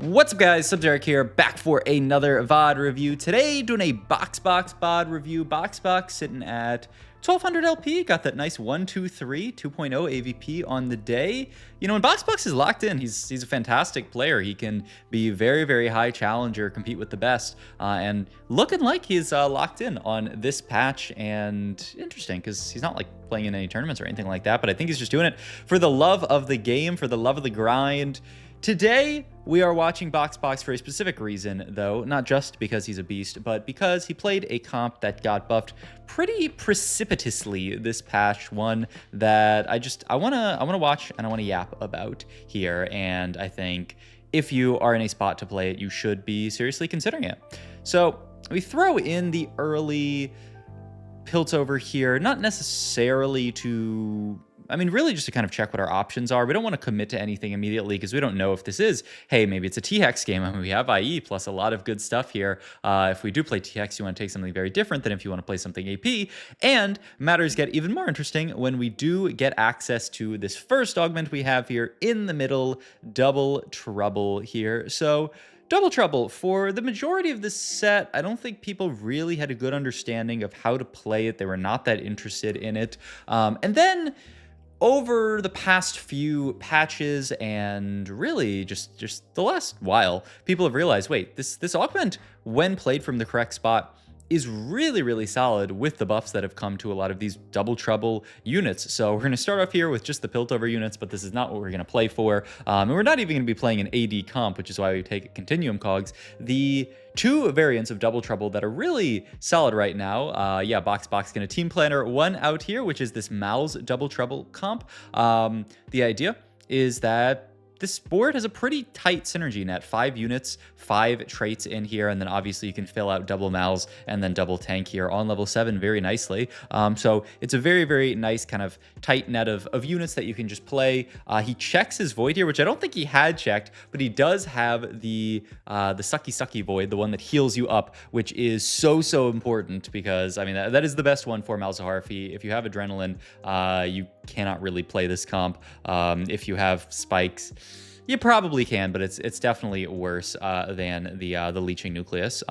What's up guys, Derek here, back for another VOD review. Today, doing a Boxbox VOD review. Boxbox sitting at 1200 LP, got that nice 1-2-3 2.0 AVP on the day. You know, when Boxbox is locked in, he's a fantastic player. He can be very, very high challenger, compete with the best, and looking like he's locked in on this patch. And interesting, because he's not like playing in any tournaments or anything like that, but I think he's just doing it for the love of the game, for the love of the grind. Today, we are watching Boxbox for a specific reason, though, not just because he's a beast, but because he played a comp that got buffed pretty precipitously this patch, one that I wanna watch and I wanna yap about here, and I think if you are in a spot to play it, you should be seriously considering it. So we throw in the early Piltover here, not necessarily to, I mean, really just to kind of check what our options are. We don't want to commit to anything immediately because we don't know if this is, hey, maybe it's a T-Hex game. I mean, we have IE plus a lot of good stuff here. If we do play T-Hex, you want to take something very different than if you want to play something AP. And matters get even more interesting when we do get access to this first augment we have here in the middle, Double Trouble here. So Double Trouble, for the majority of this set, I don't think people really had a good understanding of how to play it. They were not that interested in it. And then over the past few patches and really just the last while, people have realized, wait, this augment, when played from the correct spot, is really, really solid with the buffs that have come to a lot of these Double Trouble units. So we're going to start off here with just the Piltover units, but this is not what we're going to play for. And we're not even going to be playing an AD comp, which is why we take Continuum Cogs. The two variants of Double Trouble that are really solid right now. Yeah, Boxbox going to team planner one out here, which is this Mal's Double Trouble comp. The idea is that this board has a pretty tight synergy net, 5 units, 5 traits in here, and then obviously you can fill out double Mal's and then double tank here on level 7 very nicely. So it's a very, very nice kind of tight net of units that you can just play. He checks his Void here, which I don't think he had checked, but he does have the sucky Void, the one that heals you up, which is so important because, I mean, that is the best one for Malzahar. If you have Adrenaline, you cannot really play this comp. If you have Spikes, you probably can, but it's definitely worse than the Leeching Nucleus.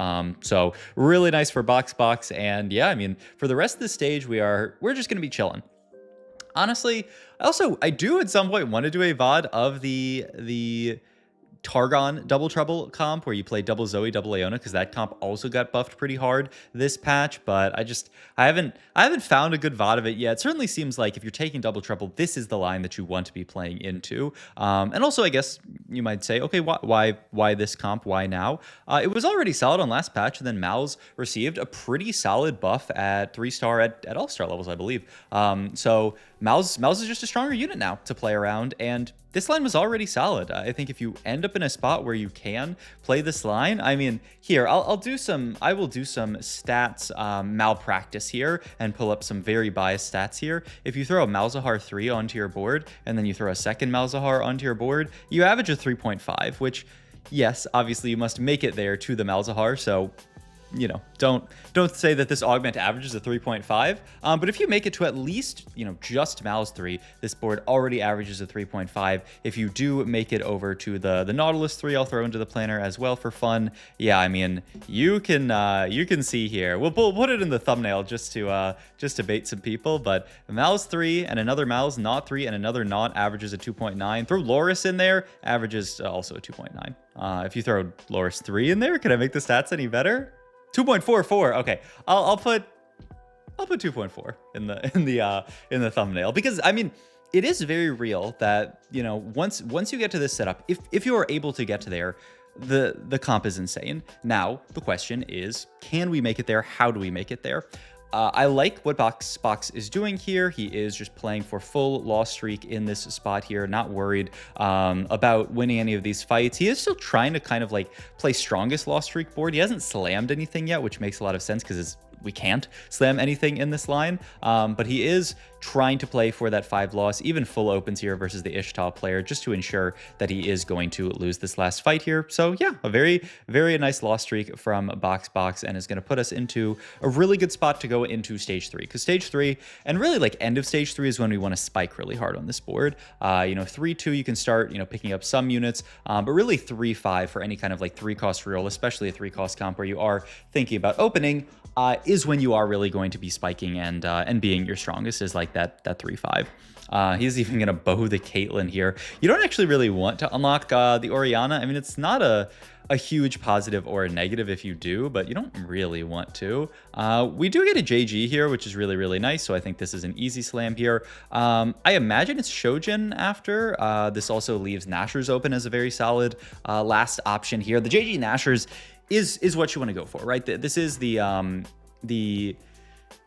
So really nice for Boxbox, and yeah, I mean, for the rest of the stage, we're just gonna be chilling. Honestly, I do at some point want to do a VOD of the Targon Double Trouble comp where you play double Zoe, double Iona, because that comp also got buffed pretty hard this patch, but I haven't found a good VOD of it yet. It certainly seems like if you're taking Double Trouble, this is the line that you want to be playing into. And also, I guess you might say, okay, why this comp? Why now? It was already solid on last patch, and then Mal's received a pretty solid buff at 3-star at All-Star levels, I believe. So Mal's is just a stronger unit now to play around, and this line was already solid. I think if you end up in a spot where you can play this line, I mean, here, I will do some stats malpractice here and pull up some very biased stats here. If you throw a Malzahar 3 onto your board, and then you throw a second Malzahar onto your board, you average a 3.5, which, yes, obviously you must make it there to the Malzahar, so, you know, don't say that this augment averages a 3.5, but if you make it to at least, you know, just Mal's 3, this board already averages a 3.5. If you do make it over to the Nautilus 3, I'll throw into the planner as well for fun. Yeah, I mean, you can see here. We'll put it in the thumbnail just to bait some people, but Mal's 3 and another Mal's not 3 and another not averages a 2.9. Throw Loris in there, averages also a 2.9. If you throw Loris 3 in there, can I make the stats any better? 2.44. Okay, I'll put 2.4 in the thumbnail, because I mean, it is very real that, you know, once you get to this setup, if you are able to get to there, the comp is insane. Now the question is, can we make it there? How do we make it there? I like what Boxbox is doing here. He is just playing for full loss streak in this spot here, not worried about winning any of these fights. He is still trying to kind of like play strongest loss streak board. He hasn't slammed anything yet, which makes a lot of sense because we can't slam anything in this line, but he is trying to play for that 5 loss, even full opens here versus the Ishtal player, just to ensure that he is going to lose this last fight here. So yeah, a very, very nice loss streak from Boxbox, and is going to put us into a really good spot to go into stage 3, because stage 3 and really like end of stage 3 is when we want to spike really hard on this board. 3-2 you can start picking up some units, but really 3-5 for any kind of like 3-cost reroll, especially a 3-cost comp where you are thinking about opening, is when you are really going to be spiking and being your strongest, is like that 3-5. He's even going to bow the Caitlyn here. You don't actually really want to unlock the Orianna. I mean, it's not a huge positive or a negative if you do, but you don't really want to. We do get a JG here, which is really, really nice. So I think this is an easy slam here. I imagine it's Shojin after. This also leaves Nashers open as a very solid last option here. The JG Nashers is what you want to go for, right? This is the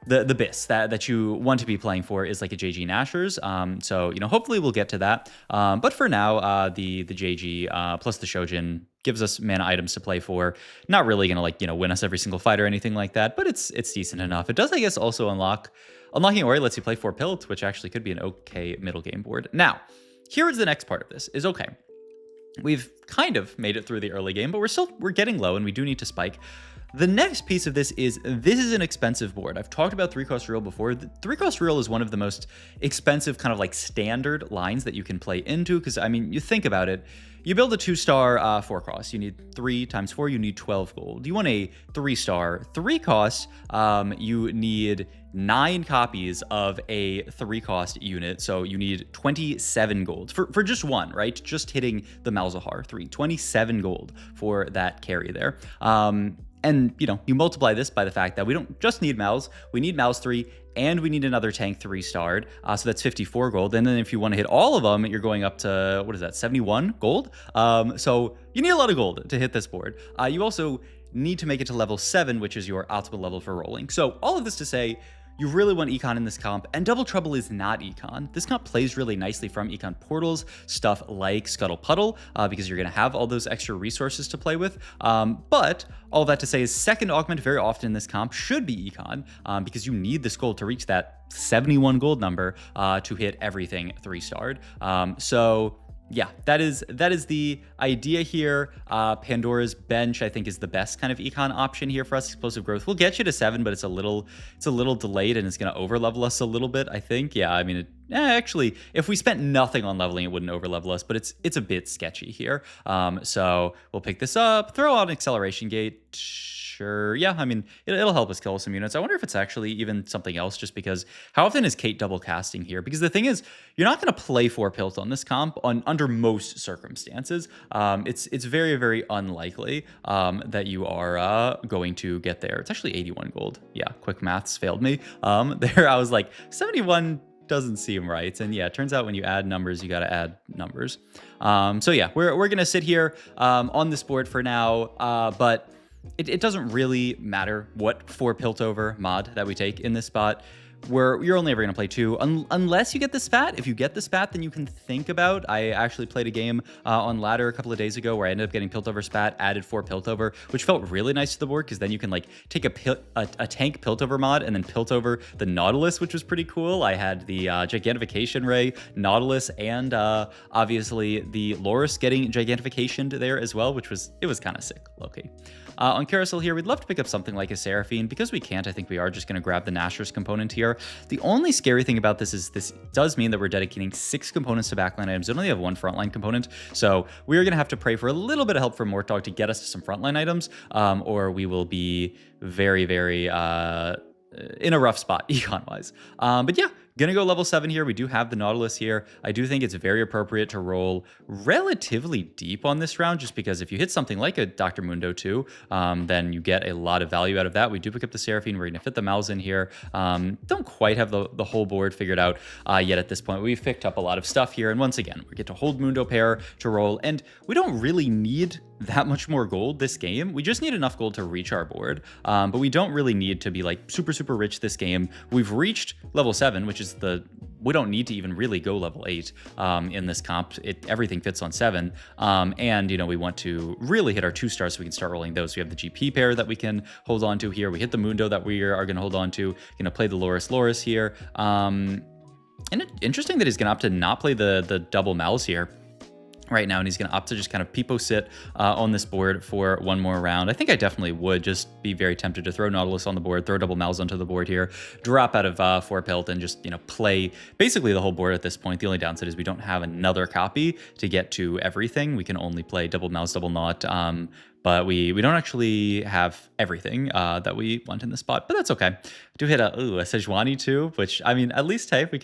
BIS that you want to be playing for, is like a JG Nashers. So hopefully we'll get to that. But for now, the JG plus the Shojin gives us mana items to play for. Not really gonna win us every single fight or anything like that, but it's decent enough. It does, I guess, also unlocking Ori lets you play 4 Pilt, which actually could be an okay middle game board. Now, here is the next part of this. Is okay, we've kind of made it through the early game, but we're getting low, and we do need to spike. The next piece of this is an expensive board. I've talked about 3-cost reroll before. The 3-cost reroll is one of the most expensive kind of like standard lines that you can play into, because I mean, you think about it. You build a 2-star 4-cost. You need 3 times 4. You need 12 gold. You want a 3-star 3-cost. You need 9 copies of a 3-cost unit. So you need 27 gold for just one, right? Just hitting the Malzahar 3. 27 gold for that carry there. And you multiply this by the fact that we don't just need Malz, we need Malz 3, and we need another tank 3-starred. So that's 54 gold. And then if you want to hit all of them, you're going up to, what is that, 71 gold? So you need a lot of gold to hit this board. You also need to make it to level 7, which is your optimal level for rolling. So all of this to say, you really want Econ in this comp, and Double Trouble is not Econ. This comp plays really nicely from Econ portals, stuff like Scuttle Puddle, because you're going to have all those extra resources to play with. But all that to say is second augment very often in this comp should be Econ, because you need this gold to reach that 71 gold number to hit everything 3-starred. So yeah, that is the idea here. Pandora's Bench, I think, is the best kind of econ option here for us. Explosive Growth will get you to 7, but it's a little delayed, and it's going to overlevel us a little bit, I think. Yeah, I mean, actually, if we spent nothing on leveling, it wouldn't overlevel us, but it's a bit sketchy here. So we'll pick this up, throw out an Acceleration Gate. Sure, yeah, I mean, it'll help us kill some units. I wonder if it's actually even something else, just because how often is Kate double casting here? Because the thing is, you're not going to play 4 Pilt on this comp under most circumstances. It's very, very unlikely that you are going to get there. It's actually 81 gold. Yeah, quick maths failed me. There, I was like, 71 doesn't seem right. And yeah, it turns out when you add numbers, you got to add numbers. So yeah, we're going to sit here on this board for now, but it doesn't really matter what 4 Piltover mod that we take in this spot. You're only ever going to play 2 unless you get the spat. If you get the spat, then you can think about. I actually played a game on ladder a couple of days ago where I ended up getting Piltover spat, added 4 Piltover, which felt really nice to the board, because then you can like take a tank Piltover mod and then Piltover the Nautilus, which was pretty cool. I had the Gigantification Ray, Nautilus, and obviously the Loris getting Gigantification there as well, which was kind of sick, low-key. On Carousel here, we'd love to pick up something like a Seraphine. Because we can't, I think we are just going to grab the Nashers component here. The only scary thing about this is this does mean that we're dedicating 6 components to backline items. We only have 1 frontline component, so we're going to have to pray for a little bit of help from Mortdog to get us to some frontline items, or we will be very, very in a rough spot econ-wise. But yeah, gonna go level 7 here. We do have the Nautilus here. I do think it's very appropriate to roll relatively deep on this round, just because if you hit something like a Dr. Mundo 2, then you get a lot of value out of that. We do pick up the Seraphine. We're gonna fit the Malz in here. Don't quite have the whole board figured out yet at this point. We've picked up a lot of stuff here, and once again, we get to hold Mundo pair to roll, and we don't really need that much more gold this game. We just need enough gold to reach our board, but we don't really need to be like super rich this game. We've reached level 7, which is we don't need to even really go level 8 in this comp. Everything fits on 7, and we want to really hit our 2 stars so we can start rolling those. We have the GP pair that we can hold on to here. We hit the Mundo that we are going to hold on to. Play the Loris here. And interesting that he's going to opt to not play the double Malz here right now, and he's going to opt to just kind of peepo sit on this board for one more round. I think I definitely would just be very tempted to throw Nautilus on the board, throw double Malz onto the board here, drop out of 4 pilt, and just, you know, play basically the whole board at this point. The only downside is we don't have another copy to get to everything. We can only play double Malz, double Knot, but we don't actually have everything that we want in this spot, but that's okay. I do hit a Sejuani too, which, I mean, at least type we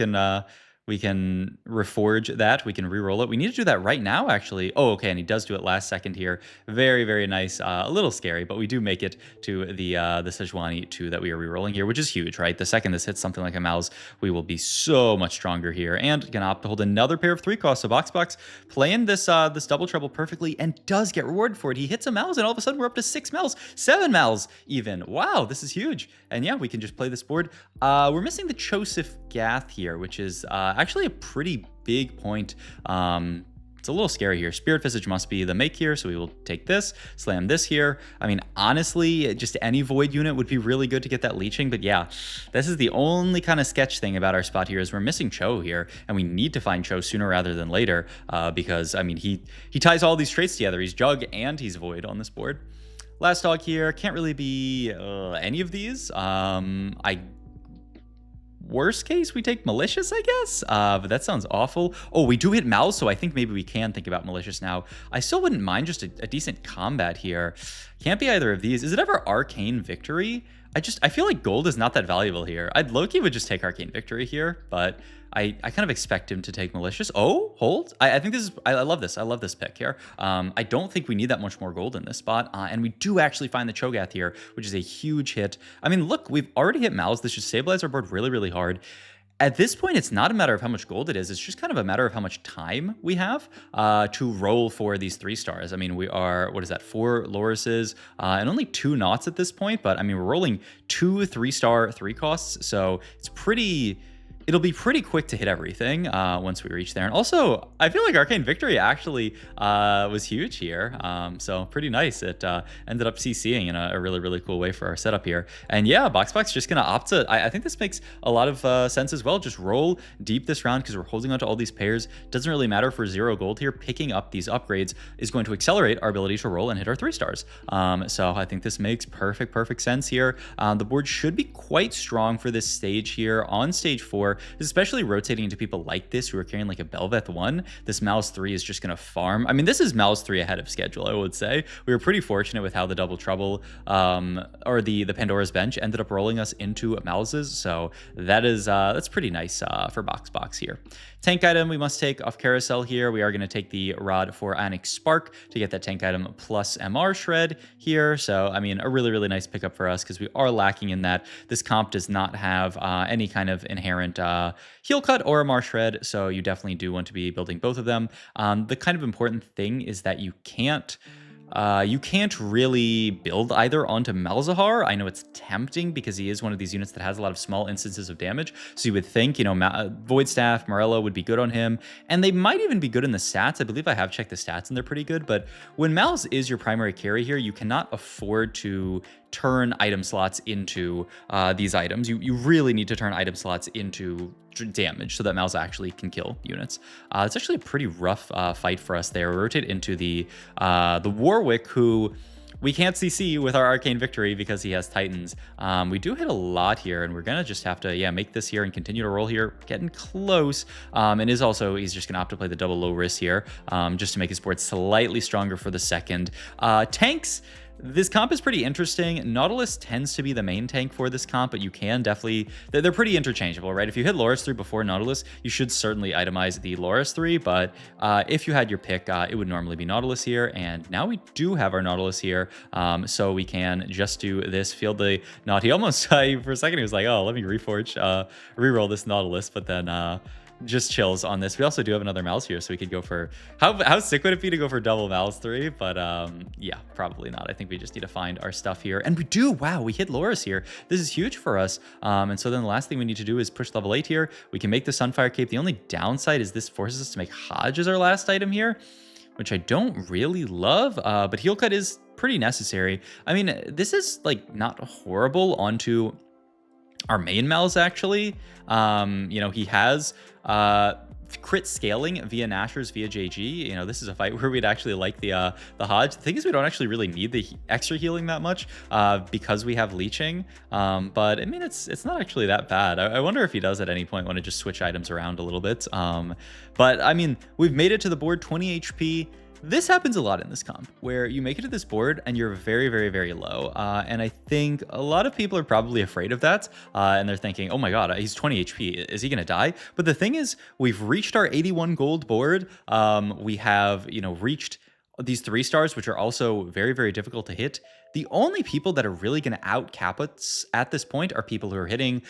can reforge that. We can re-roll it. We need to do that right now, actually. Oh, okay, and he does do it last second here. Very, very nice. A little scary, but we do make it to the Sejuani 2 that we are re-rolling here, which is huge, right? The second this hits something like a Malz, we will be so much stronger here. And gonna opt to hold another pair of 3 costs. So Boxbox playing this this double trouble perfectly and does get rewarded for it. He hits a Malz, and all of a sudden we're up to 6 Malz, 7 Malz even. Wow, this is huge. And yeah, we can just play this board. We're missing the Joseph Gath here, which is actually a pretty big point. It's a little scary here. Spirit Visage must be the make here, so we will take this, slam this here. I mean, honestly, just any Void unit would be really good to get that leeching, but yeah, this is the only kind of sketch thing about our spot here is we're missing Cho here, and we need to find Cho sooner rather than later, because, I mean, he ties all these traits together. He's Jug and he's Void on this board. Last dog here, can't really be any of these. Worst case, we take Malicious, I guess, but that sounds awful. Oh, we do hit Malz, so I think maybe we can think about Malicious now. I still wouldn't mind just a decent combat here. Can't be either of these. Is it ever Arcane Victory? I feel like gold is not that valuable here. I'd low-key would just take Arcane Victory here, but I kind of expect him to take Malicious. Oh, hold. I think this is, I love this. I love this pick here. I don't think we need that much more gold in this spot. And we do actually find the Cho'Gath here, which is a huge hit. I mean, look, we've already hit Malz. This should stabilize our board really, really hard. At this point, it's not a matter of how much gold it is. It's just kind of a matter of how much time we have to roll for these 3 stars. I mean, we are, what is that, 4 Lorises and only 2 Knots at this point. But I mean, we're rolling 2 3-star 3 costs. So it's it'll be pretty quick to hit everything once we reach there. And also, I feel like Arcane Victory actually was huge here. So pretty nice. It ended up CCing in a really, really cool way for our setup here. And yeah, Boxbox just going to opt to, I think this makes a lot of sense as well. Just roll deep this round because we're holding onto all these pairs. Doesn't really matter for 0 gold here. Picking up these upgrades is going to accelerate our ability to roll and hit our 3 stars. So I think this makes perfect sense here. The board should be quite strong for this stage here. On stage 4, especially rotating into people like this who are carrying like a Belveth 1, this Malz 3 is just going to farm. I mean, this is Malz 3 ahead of schedule, I would say. We were pretty fortunate with how the Double Trouble or the Pandora's Bench ended up rolling us into Malz's, so that's pretty nice for Boxbox here. Tank item we must take off Carousel here. We are going to take the Rod for Ionic Spark to get that tank item plus MR Shred here. So, I mean, a really, really nice pickup for us because we are lacking in that. This comp does not have any kind of inherent heal cut or MR Shred, so you definitely do want to be building both of them. The kind of important thing is that you can't really build either onto Malzahar. I know it's tempting because he is one of these units that has a lot of small instances of damage. So you would think, you know, Void Staff, Morello would be good on him. And they might even be good in the stats. I believe I have checked the stats and they're pretty good. But when Malz is your primary carry here, you cannot afford to turn item slots into these items. You really need to turn item slots into damage so that Malz actually can kill units. It's actually a pretty rough fight for us there. We rotate into the Warwick, who we can't CC with our Arcane Victory because he has Titans. We do hit a lot here, and we're gonna just have to, yeah, make this here and continue to roll here. Getting close. And he's just gonna opt to play the double low risk here, just to make his board slightly stronger for the second. Tanks. This comp is pretty interesting. Nautilus tends to be the main tank for this comp, but you can definitely, they're pretty interchangeable, right? If you hit Loris 3 before Nautilus, you should certainly itemize the Loris 3, but if you had your pick, it would normally be Nautilus here, and now we do have our Nautilus here, so we can just do this, field the Naut. He almost, for a second, he was like, oh, let me reforge, reroll this Nautilus, but then just chills on this. We also do have another Malz here, so we could go for, how sick would it be to go for double Malz 3? But yeah, probably not. I think we just need to find our stuff here. And we do, wow, we hit Loris here. This is huge for us. And so then the last thing we need to do is push level 8 here. We can make the Sunfire Cape. The only downside is this forces us to make Hodge as our last item here, which I don't really love, but Heal Cut is pretty necessary. I mean, this is like not horrible onto our main Malz actually. You know, he has crit scaling via Nashers, via JG. You know, this is a fight where we'd actually like the Hodge. The thing is, we don't actually really need the extra healing that much because we have leeching. But I mean, it's not actually that bad. I wonder if he does at any point want to just switch items around a little bit. But I mean, we've made it to the board, 20 HP. This happens a lot in this comp, where you make it to this board and you're very, very, very low. And I think a lot of people are probably afraid of that. And they're thinking, oh my God, he's 20 HP. Is he going to die? But the thing is, we've reached our 81 gold board. We have, you know, reached these 3 stars, which are also very, very difficult to hit. The only people that are really going to out cap us at this point are people who are hitting,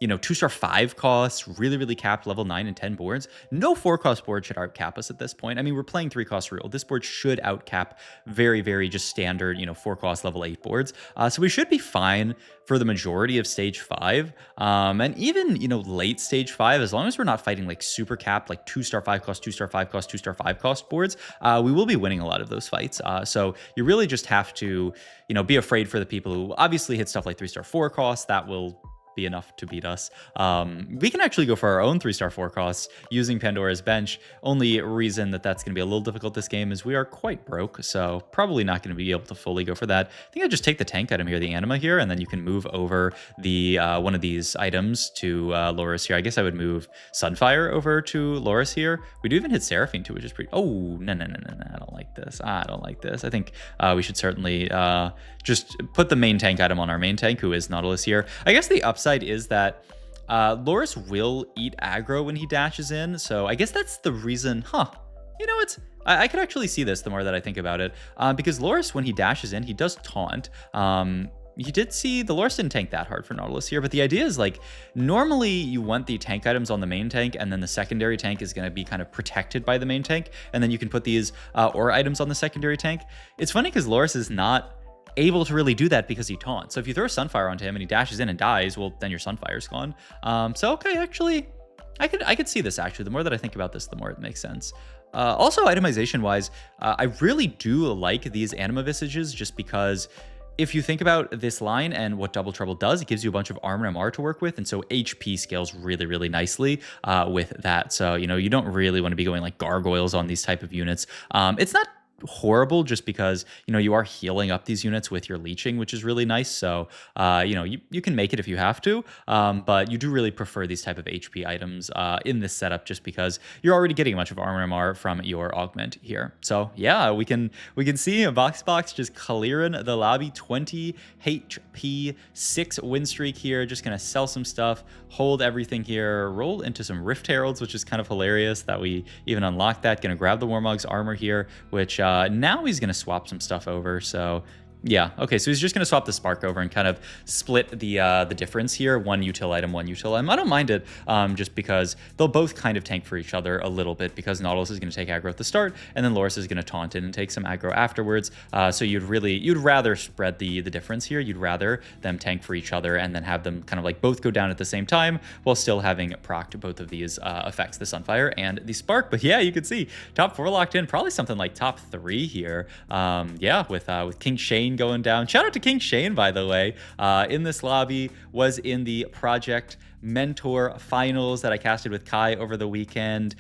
you know, 2-star 5 costs, really, really capped level 9 and 10 boards. No 4-cost board should out cap us at this point. I mean, we're playing 3-cost real. This board should out cap very, very just standard, you know, 4-cost level 8 boards. So we should be fine for the majority of stage 5. And even, you know, late stage 5, as long as we're not fighting like super capped, like 2-star 5 cost, 2-star 5 cost, 2-star 5 cost boards, we will be winning a lot of those fights. So you really just have to, you know, be afraid for the people who obviously hit stuff like 3-star 4 costs. That will be enough to beat us. We can actually go for our own 3-star 4 costs using Pandora's Bench. Only reason that that's going to be a little difficult this game is we are quite broke, so probably not going to be able to fully go for that. I think I'll just take the tank item here, the anima here, and then you can move over the one of these items to Loris here. I guess I would move Sunfire over to Loris here. We do even hit Seraphine too, which is pretty... Oh, no. I don't like this. I don't like this. I think we should certainly just put the main tank item on our main tank, who is Nautilus here. I guess the upside is that Loris will eat aggro when he dashes in, so I guess that's the reason. You know, I could actually see this the more that I think about it, because Loris, when he dashes in, he does taunt. You did see the Loris didn't tank that hard for Nautilus here, but the idea is like normally you want the tank items on the main tank, and then the secondary tank is going to be kind of protected by the main tank, and then you can put these aura items on the secondary tank. It's funny because Loris is not able to really do that because he taunts. So if you throw Sunfire onto him and he dashes in and dies, well, then your Sunfire's gone. So okay, actually, I could see this actually. The more that I think about this, the more it makes sense. Also, itemization wise, I really do like these anima visages just because if you think about this line and what Double Trouble does, it gives you a bunch of armor MR to work with, and so HP scales really, really nicely with that. So, you know, you don't really want to be going like gargoyles on these type of units. It's not horrible just because, you know, you are healing up these units with your leeching, which is really nice. So you know, you can make it if you have to, but you do really prefer these type of HP items in this setup just because you're already getting a bunch of armor MR from your augment here. So yeah, we can see a Boxbox just clearing the lobby. 20 HP, 6 win streak here. Just gonna sell some stuff, hold everything here, roll into some Rift Heralds, which is kind of hilarious that we even unlocked that. Gonna grab the Warmog's armor here, which now he's going to swap some stuff over. So yeah, okay, so he's just going to swap the Spark over and kind of split the difference here. One util item, one util item. I don't mind it just because they'll both kind of tank for each other a little bit because Nautilus is going to take aggro at the start and then Loris is going to taunt in and take some aggro afterwards. So you'd rather spread the difference here. You'd rather them tank for each other and then have them kind of like both go down at the same time while still having procced both of these effects, the Sunfire and the Spark. But yeah, you can see top 4 locked in, probably something like top 3 here. Yeah, with King Shane going down. Shout out to King Shane, by the way, in this lobby, was in the Project Mentor finals that I casted with Kai over the weekend.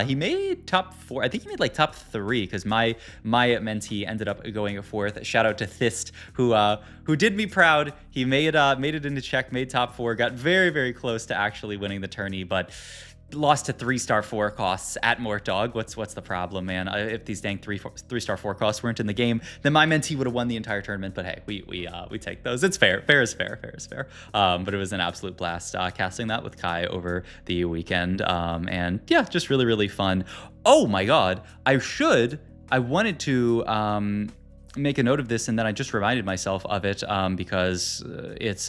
He made top 4. I think he made like top 3 because my mentee ended up going 4th. Shout out to Thist, who did me proud. He made it into check, made top 4, got very, very close to actually winning the tourney, but lost to 3-star 4 costs at Mort Dog. What's the problem, man? If these dang 3-star 4 costs weren't in the game, then my mentee would have won the entire tournament. But hey, we take those. It's fair. Fair is fair. Fair is fair. But it was an absolute blast casting that with Kai over the weekend. And yeah, just really, really fun. Oh my God, I wanted to make a note of this, and then I just reminded myself of it because it's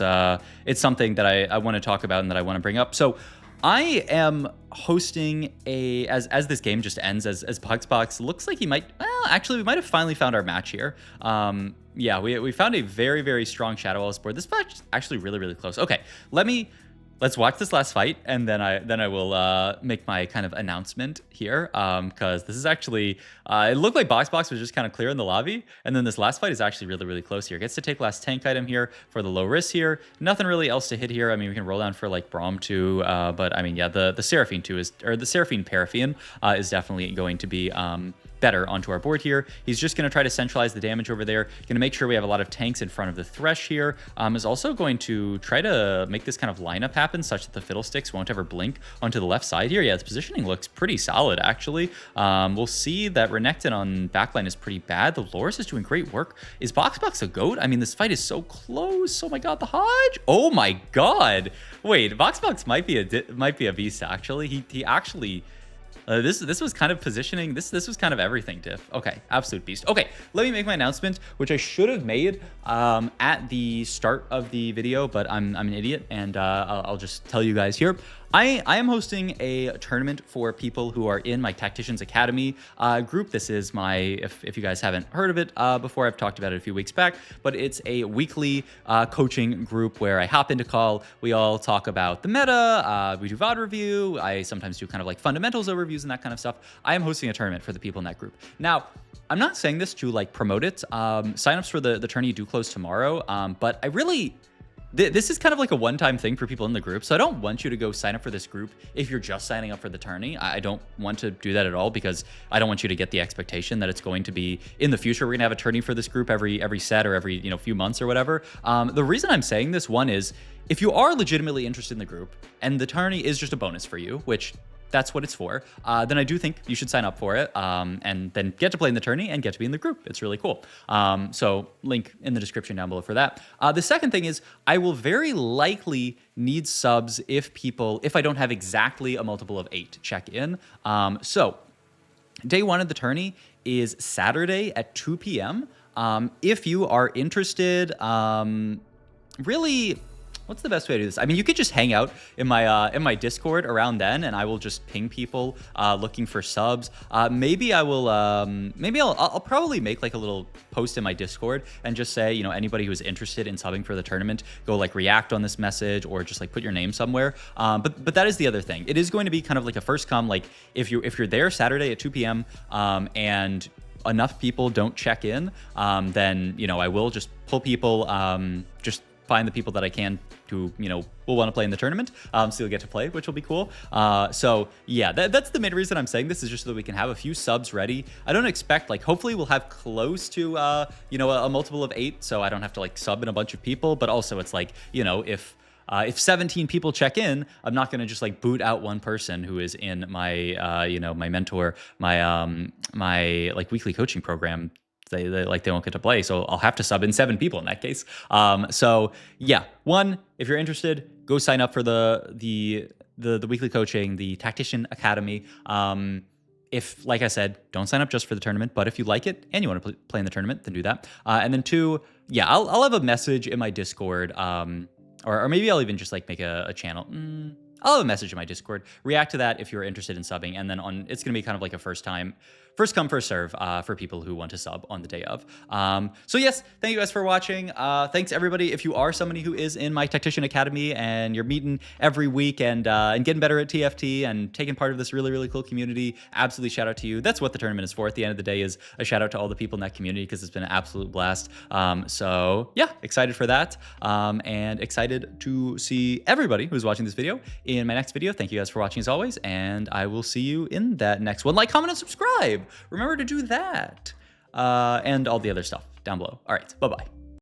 something that I want to talk about and that I want to bring up. So I am hosting as this game just ends, as Boxbox looks like he might, well, actually, we might have finally found our match here. Yeah, we found a very, very strong Shadow Elves board. This match is actually really, really close. Okay, let me let's watch this last fight, and then I will make my kind of announcement here, because this is actually it looked like Boxbox was just kind of clear in the lobby, and then this last fight is actually really close here. Gets to take last tank item here for the low risk here. Nothing really else to hit here. I mean, we can roll down for like Braum 2, but I mean, yeah, the Seraphine 2 is, or the Seraphine Paraffin is definitely going to be better onto our board here. He's just going to try to centralize the damage over there. Going to make sure we have a lot of tanks in front of the Thresh here. Is also going to try to make this kind of lineup happen such that the Fiddlesticks won't ever blink onto the left side here. Yeah, the positioning looks pretty solid, actually. We'll see that Renekton on backline is pretty bad. The Loris is doing great work. Is Boxbox a GOAT? I mean, this fight is so close. Oh my god, the Hodge. Oh my god. Wait, Boxbox might be a beast, actually. He actually... this was kind of positioning. This was kind of everything, Diff. Okay, absolute beast. Okay, let me make my announcement, which I should have made at the start of the video, but I'm an idiot, and I'll just tell you guys here. I am hosting a tournament for people who are in my Tacticians Academy group. This is my, if you guys haven't heard of it before, I've talked about it a few weeks back, but it's a weekly coaching group where I hop into call. We all talk about the meta. We do VOD review. I sometimes do kind of like fundamentals overviews and that kind of stuff. I am hosting a tournament for the people in that group. Now, I'm not saying this to like promote it. Signups for the tourney do close tomorrow, but I really... This is kind of like a one-time thing for people in the group, so I don't want you to go sign up for this group if you're just signing up for the tourney. I don't want to do that at all, because I don't want you to get the expectation that it's going to be in the future. We're gonna have a tourney for this group every set or every few months or whatever. The reason I'm saying this, one is, if you are legitimately interested in the group and the tourney is just a bonus for you, which that's what it's for, then I do think you should sign up for it, and then get to play in the tourney and get to be in the group. It's really cool. So link in the description down below for that. The second thing is, I will very likely need subs if I don't have exactly a multiple of 8 to check in. So day one of the tourney is Saturday at 2 p.m. If you are interested, really... What's the best way to do this? I mean, you could just hang out in my Discord around then, and I will just ping people looking for subs. Maybe I will. I'll probably make like a little post in my Discord and just say, anybody who's interested in subbing for the tournament, go like react on this message or just like put your name somewhere. But that is the other thing. It is going to be kind of like a first come. Like if you're there Saturday at 2 p.m. And enough people don't check in, then I will just pull people. Just find the people that I can who will want to play in the tournament, so you'll get to play, which will be cool. So yeah, that's the main reason I'm saying this, is just so that we can have a few subs ready. I don't expect, like, hopefully we'll have close to a multiple of 8, so I don't have to like sub in a bunch of people. But also it's like, if 17 people check in, I'm not going to just like boot out one person who is in my my mentor, my like weekly coaching program. They won't get to play, so I'll have to sub in 7 people in that case. So yeah, one, if you're interested, go sign up for the weekly coaching, the Tactician Academy. If, like I said, don't sign up just for the tournament, but if you like it and you want to play in the tournament, then do that. And then 2, yeah, I'll have a message in my Discord, or maybe I'll even just like make a channel. I'll have a message in my Discord. React to that if you're interested in subbing, and then it's going to be kind of like a first come, first serve for people who want to sub on the day of. So yes, thank you guys for watching. Thanks everybody. If you are somebody who is in my Tactician Academy and you're meeting every week and getting better at TFT and taking part of this really cool community, absolutely shout out to you. That's what the tournament is for. At the end of the day, is a shout out to all the people in that community, because it's been an absolute blast. So yeah, excited for that, and excited to see everybody who's watching this video in my next video. Thank you guys for watching as always, and I will see you in that next one. Like, comment, and subscribe. Remember to do that, and all the other stuff down below. All right, bye-bye.